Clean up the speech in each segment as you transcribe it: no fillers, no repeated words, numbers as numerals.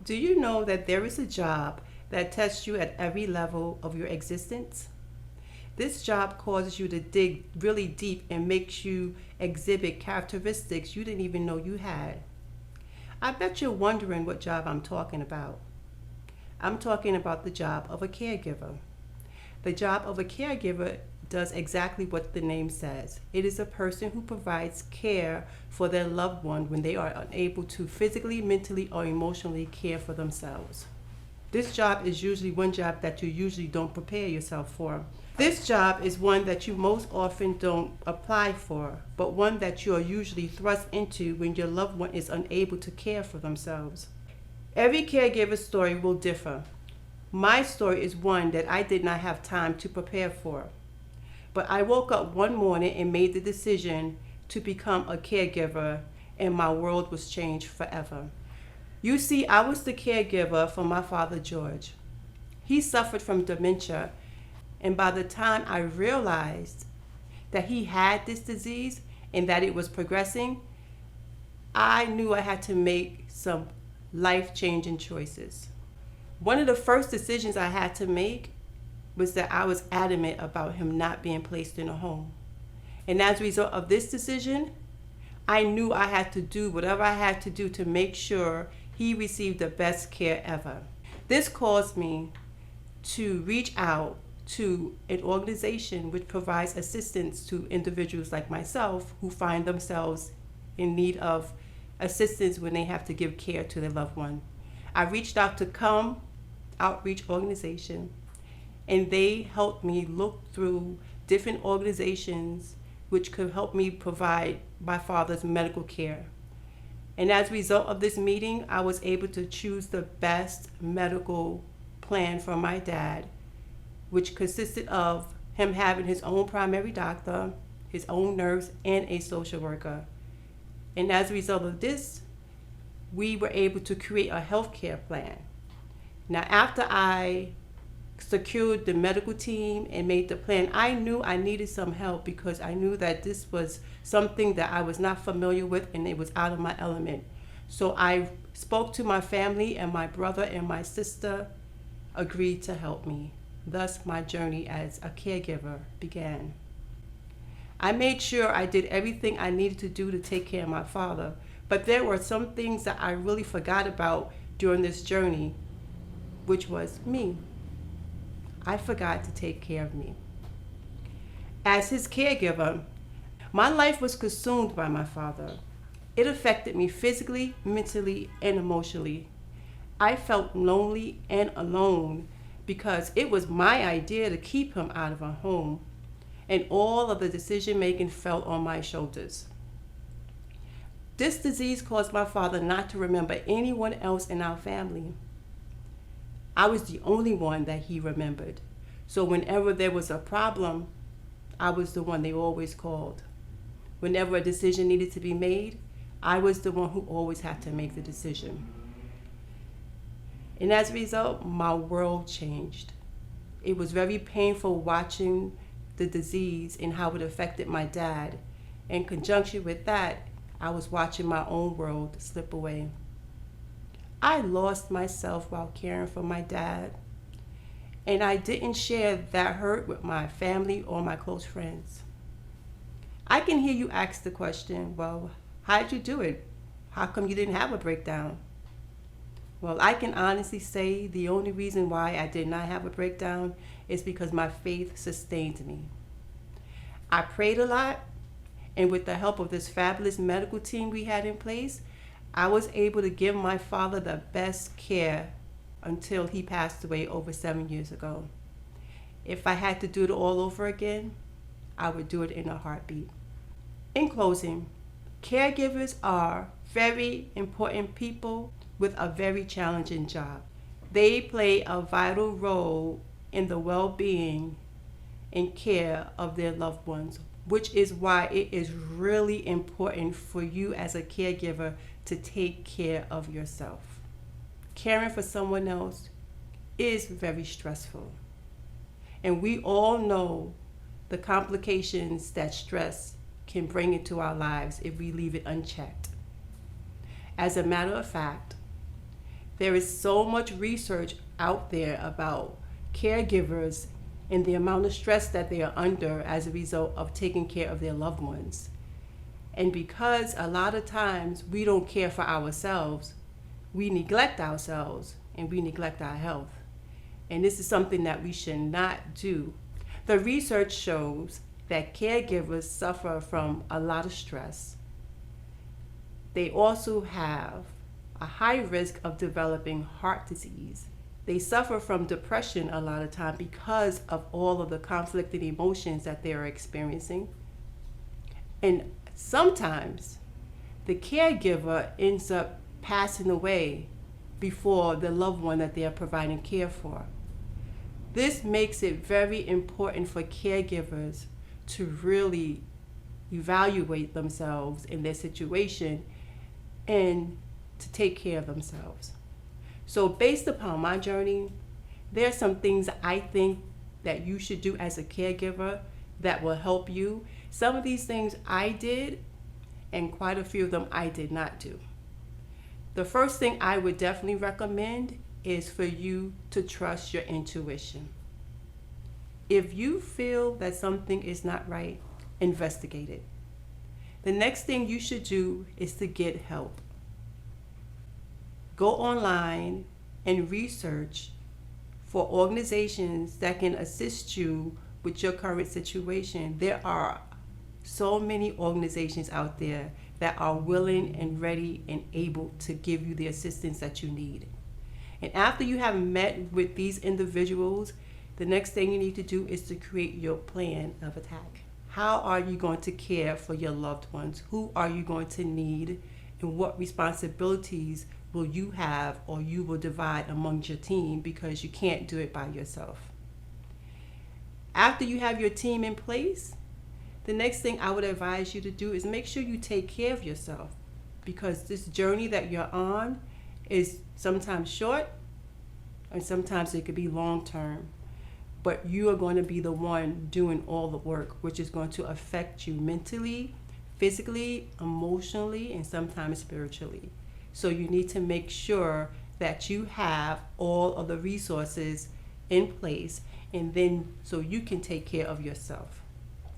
Do you know that there is a job that tests you at every level of your existence? This job causes you to dig really deep and makes you exhibit characteristics you didn't even know you had. I bet you're wondering what job I'm talking about. I'm talking about the job of a caregiver. The job of a caregiver does exactly what the name says. It is a person who provides care for their loved one when they are unable to physically, mentally, or emotionally care for themselves. This job is usually one job that you usually don't prepare yourself for. This job is one that you most often don't apply for, but one that you are usually thrust into when your loved one is unable to care for themselves. Every caregiver's story will differ. My story is one that I did not have time to prepare for. But I woke up one morning and made the decision to become a caregiver, and my world was changed forever. You see, I was the caregiver for my father, George. He suffered from dementia, and by the time I realized that he had this disease and that it was progressing, I knew I had to make some life-changing choices. One of the first decisions I had to make was that I was adamant about him not being placed in a home. And as a result of this decision, I knew I had to do whatever I had to do to make sure he received the best care ever. This caused me to reach out to an organization which provides assistance to individuals like myself who find themselves in need of assistance when they have to give care to their loved one. I reached out to Come Outreach Organization, and they helped me look through different organizations which could help me provide my father's medical care. And as a result of this meeting, I was able to choose the best medical plan for my dad, which consisted of him having his own primary doctor, his own nurse, and a social worker. And as a result of this, we were able to create a healthcare plan. Now, after I secured the medical team and made the plan, I knew I needed some help because I knew that this was something that I was not familiar with and it was out of my element. So I spoke to my family, and my brother and my sister agreed to help me. Thus, my journey as a caregiver began. I made sure I did everything I needed to do to take care of my father, but there were some things that I really forgot about during this journey, which was me. I forgot to take care of me. As his caregiver, my life was consumed by my father. It affected me physically, mentally, and emotionally. I felt lonely and alone because it was my idea to keep him out of our home, and all of the decision making fell on my shoulders. This disease caused my father not to remember anyone else in our family. I was the only one that he remembered. So whenever there was a problem, I was the one they always called. Whenever a decision needed to be made, I was the one who always had to make the decision. And as a result, my world changed. It was very painful watching the disease and how it affected my dad. In conjunction with that, I was watching my own world slip away. I lost myself while caring for my dad, and I didn't share that hurt with my family or my close friends. I can hear you ask the question, well, how'd you do it? How come you didn't have a breakdown? Well, I can honestly say the only reason why I did not have a breakdown is because my faith sustained me. I prayed a lot, and with the help of this fabulous medical team we had in place, I was able to give my father the best care until he passed away over 7 years ago. If I had to do it all over again, I would do it in a heartbeat. In closing, caregivers are very important people with a very challenging job. They play a vital role in the well-being and care of their loved ones, which is why it is really important for you as a caregiver to take care of yourself. Caring for someone else is very stressful. And we all know the complications that stress can bring into our lives if we leave it unchecked. As a matter of fact, There is so much research out there about caregivers and the amount of stress that they are under as a result of taking care of their loved ones. And because a lot of times we don't care for ourselves, we neglect ourselves and we neglect our health. And this is something that we should not do. The research shows that caregivers suffer from a lot of stress. They also have a high risk of developing heart disease. They suffer from depression a lot of time because of all of the conflicting emotions that they are experiencing. And sometimes the caregiver ends up passing away before the loved one that they are providing care for. This makes it very important for caregivers to really evaluate themselves in their situation and to take care of themselves. So based upon my journey, there are some things I think that you should do as a caregiver that will help you. Some of these things I did, and quite a few of them I did not do. The first thing I would definitely recommend is for you to trust your intuition. If you feel that something is not right, investigate it. The next thing you should do is to get help. Go online and research for organizations that can assist you with your current situation. There are so many organizations out there that are willing and ready and able to give you the assistance that you need. And after you have met with these individuals, the next thing you need to do is to create your plan of attack. How are you going to care for your loved ones? Who are you going to need? And what responsibilities will you have or you will divide amongst your team, because you can't do it by yourself. After you have your team in place, the next thing I would advise you to do is make sure you take care of yourself, because this journey that you're on is sometimes short and sometimes it could be long term. But you are going to be the one doing all the work, which is going to affect you mentally, physically, emotionally, and sometimes spiritually. So you need to make sure that you have all of the resources in place, and then so you can take care of yourself.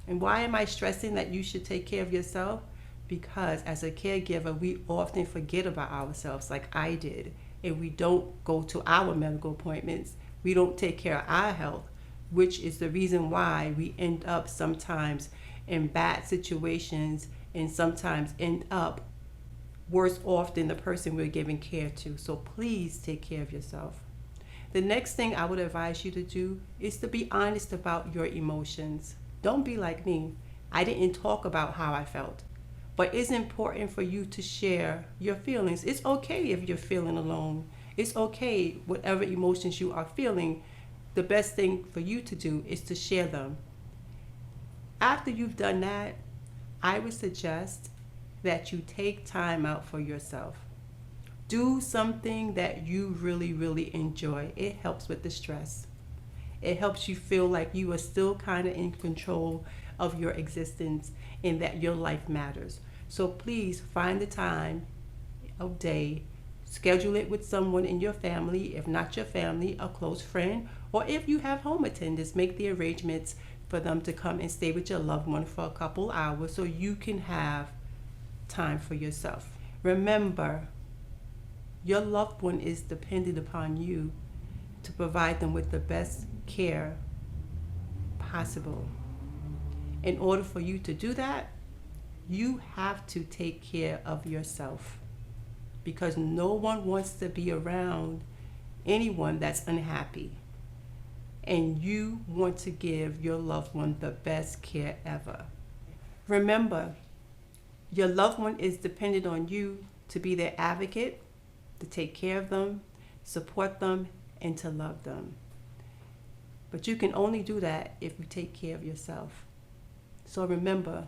And why am I stressing that you should take care of yourself? Because as a caregiver, we often forget about ourselves, like I did, and we don't go to our medical appointments. We don't take care of our health, which is the reason why we end up sometimes in bad situations and sometimes end up worse off than the person we're giving care to. So please take care of yourself. The next thing I would advise you to do is to be honest about your emotions. Don't be like me. I didn't talk about how I felt. But it's important for you to share your feelings. It's okay if you're feeling alone. It's okay, whatever emotions you are feeling. The best thing for you to do is to share them. After you've done that, I would suggest that you take time out for yourself. Do something that you really, really enjoy. It helps with the stress. It helps you feel like you are still kind of in control of your existence and that your life matters. So please find the time of day, schedule it with someone in your family, if not your family, a close friend, or if you have home attendants, make the arrangements for them to come and stay with your loved one for a couple hours so you can have time for yourself. Remember, your loved one is dependent upon you to provide them with the best care possible. In order for you to do that, you have to take care of yourself, because no one wants to be around anyone that's unhappy. And you want to give your loved one the best care ever. Remember, your loved one is dependent on you to be their advocate, to take care of them, support them, and to love them. But you can only do that if you take care of yourself. So remember,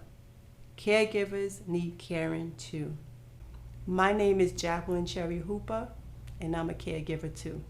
caregivers need caring too. My name is Jacqueline Cherry Hooper, and I'm a caregiver too.